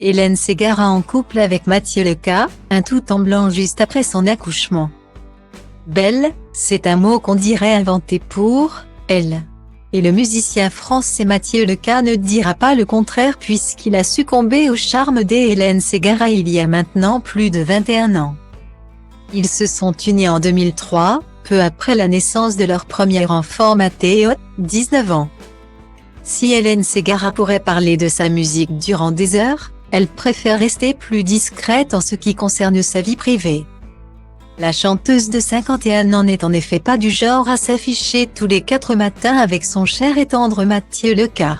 Hélène Ségara en couple avec Mathieu Leca, un tout en blanc juste après son accouchement. Belle, c'est un mot qu'on dirait inventé pour elle. Et le musicien français Mathieu Leca ne dira pas le contraire puisqu'il a succombé au charme d'Hélène Ségara il y a maintenant plus de 21 ans. Ils se sont unis en 2003, peu après la naissance de leur premier enfant Mathéo, 19 ans. Si Hélène Ségara pourrait parler de sa musique durant des heures, elle préfère rester plus discrète en ce qui concerne sa vie privée. La chanteuse de 51 ans n'est en effet pas du genre à s'afficher tous les 4 matins avec son cher et tendre Mathieu Leca.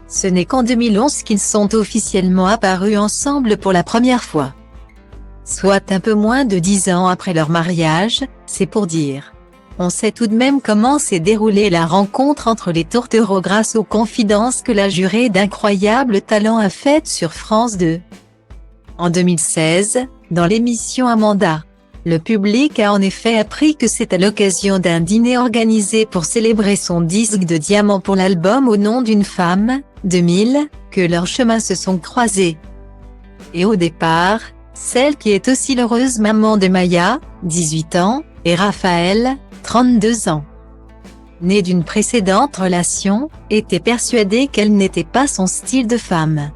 Ce n'est qu'en 2011 qu'ils sont officiellement apparus ensemble pour la première fois. Soit un peu moins de 10 ans après leur mariage, c'est pour dire. On sait tout de même comment s'est déroulée la rencontre entre les tourtereaux grâce aux confidences que la jurée d'Incroyable Talent a faites sur France 2. En 2016, dans l'émission Amanda, le public a en effet appris que c'est à l'occasion d'un dîner organisé pour célébrer son disque de diamant pour l'album Au nom d'une femme, 2000, que leurs chemins se sont croisés. Et au départ, celle qui est aussi l'heureuse maman de Maya, 18 ans, et Raphaël, 32 ans. Née d'une précédente relation, était persuadée qu'elle n'était pas son style de femme.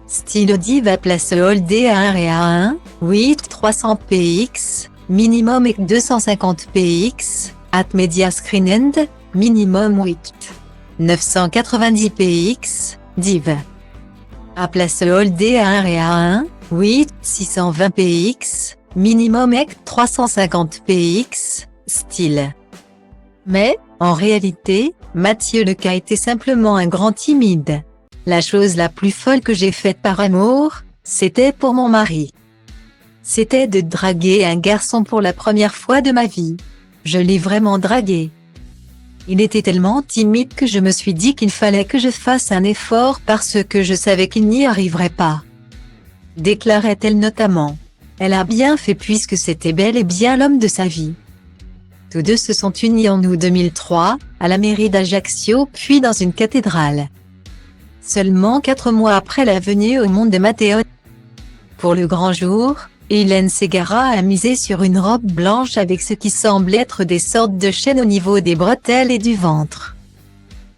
Style diva place Holdé à 1 et à 1, 8 300 px, minimum et 250 px, at media screen end, minimum 8 990 px, div. À place Holdé à 1 et à 1, 8 620 px, minimum et 350 px, style. Mais, en réalité, Mathieu Leca était simplement un grand timide. La chose la plus folle que j'ai faite par amour, c'était pour mon mari. C'était de draguer un garçon pour la première fois de ma vie. Je l'ai vraiment dragué. Il était tellement timide que je me suis dit qu'il fallait que je fasse un effort parce que je savais qu'il n'y arriverait pas. Déclarait-elle notamment. Elle a bien fait puisque c'était bel et bien l'homme de sa vie. Tous deux se sont unis en août 2003, à la mairie d'Ajaccio puis dans une cathédrale. Seulement 4 mois après la venue au monde de Mathéo. Pour le grand jour, Hélène Ségara a misé sur une robe blanche avec ce qui semble être des sortes de chaînes au niveau des bretelles et du ventre.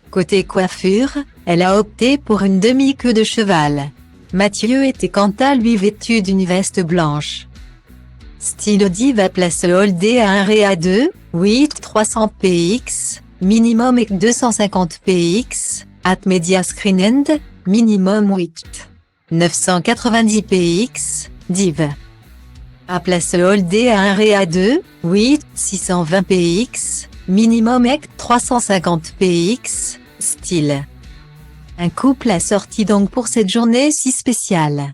Côté coiffure, elle a opté pour une demi-queue de cheval. Mathieu était quant à lui vêtu d'une veste blanche. Style diva place Holdé à 1 et à 2, 8 300 px, minimum et 250 px, at media screen end, minimum 8 990 px, div. À place Holdé à 1 et à 2, 8 620 px, minimum et 350 px, style. Un couple a sorti donc pour cette journée si spéciale.